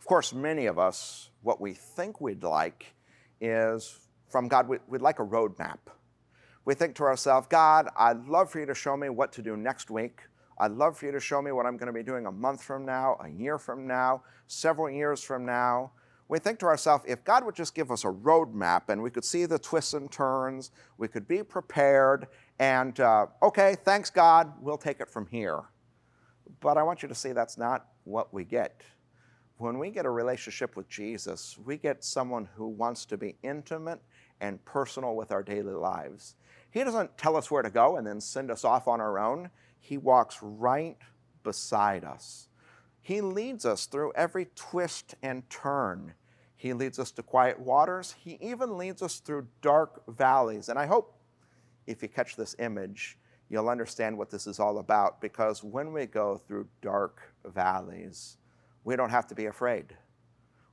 Of course, many of us, what we think we'd like is from God, we'd like a roadmap. We think to ourselves, God, I'd love for you to show me what to do next week. I'd love for you to show me what I'm going to be doing a month from now, a year from now, several years from now. We think to ourselves, if God would just give us a roadmap and we could see the twists and turns, we could be prepared, and okay, thanks God, we'll take it from here. But I want you to see that's not what we get. When we get a relationship with Jesus, we get someone who wants to be intimate and personal with our daily lives. He doesn't tell us where to go and then send us off on our own. He walks right beside us. He leads us through every twist and turn. He leads us to quiet waters. He even leads us through dark valleys. And I hope if you catch this image, you'll understand what this is all about, because when we go through dark valleys, we don't have to be afraid.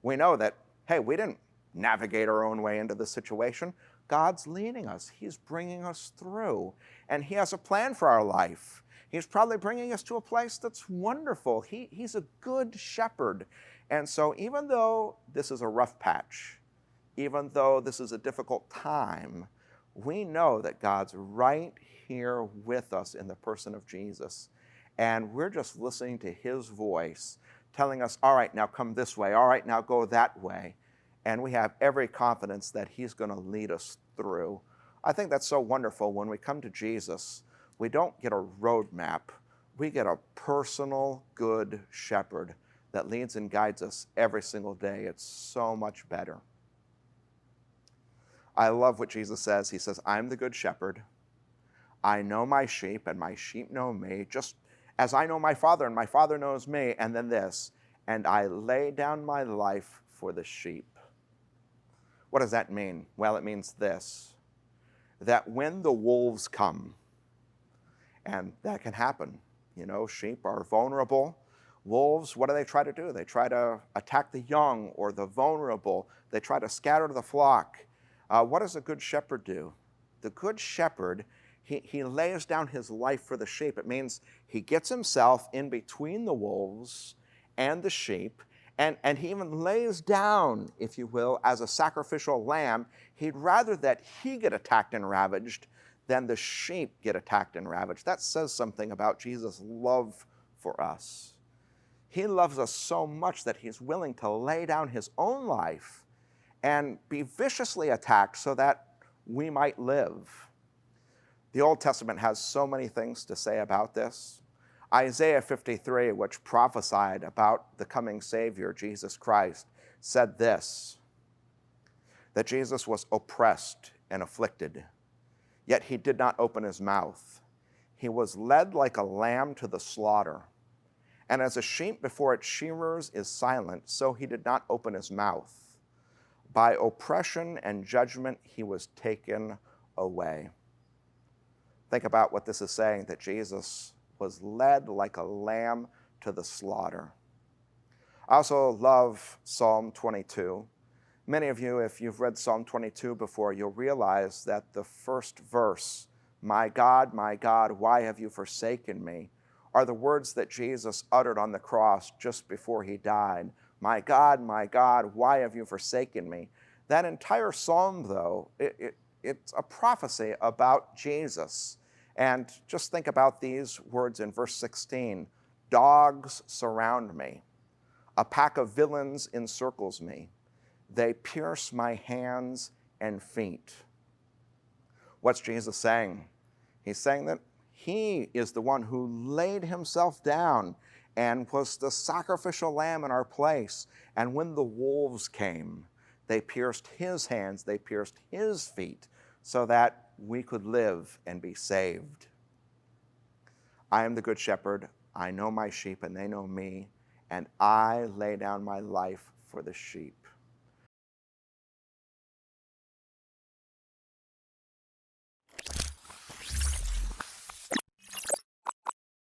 We know that, hey, we didn't navigate our own way into the situation. God's leading us. He's bringing us through, and He has a plan for our life. He's probably bringing us to a place that's wonderful. He's a good shepherd. And so even though this is a rough patch, even though this is a difficult time, we know that God's right here with us in the person of Jesus. And we're just listening to His voice telling us, all right, now come this way. All right, now go that way. And we have every confidence that He's going to lead us through. I think that's so wonderful. When we come to Jesus, we don't get a roadmap. We get a personal, good shepherd that leads and guides us every single day. It's so much better. I love what Jesus says. He says, I'm the good shepherd. I know my sheep, and my sheep know me, just as I know my Father, and my Father knows me. And then this, and I lay down my life for the sheep. What does that mean? Well, it means this, that when the wolves come, and that can happen, you know, sheep are vulnerable. Wolves, what do they try to do? They try to attack the young or the vulnerable. They try to scatter the flock. What does a good shepherd do? The good shepherd, he lays down his life for the sheep. It means he gets himself in between the wolves and the sheep, and he even lays down, if you will, as a sacrificial lamb. He'd rather that he get attacked and ravaged than the sheep get attacked and ravaged. That says something about Jesus' love for us. He loves us so much that He's willing to lay down His own life and be viciously attacked so that we might live. The Old Testament has so many things to say about this. Isaiah 53, which prophesied about the coming Savior, Jesus Christ, said this, that Jesus was oppressed and afflicted, yet He did not open His mouth. He was led like a lamb to the slaughter, and as a sheep before its shearers is silent, so He did not open His mouth. By oppression and judgment He was taken away. Think about what this is saying, that Jesus was led like a lamb to the slaughter. I also love Psalm 22. Many of you, if you've read Psalm 22 before, you'll realize that the first verse, my God, why have you forsaken me?" are the words that Jesus uttered on the cross just before He died. My God, why have you forsaken me?" That entire psalm, though, it's a prophecy about Jesus. And just think about these words in verse 16. Dogs surround me. A pack of villains encircles me. They pierce my hands and feet. What's Jesus saying? He's saying that He is the one who laid Himself down and was the sacrificial lamb in our place. And when the wolves came, they pierced His hands, they pierced His feet, so that we could live and be saved. I am the good shepherd. I know my sheep, and they know me, and I lay down my life for the sheep.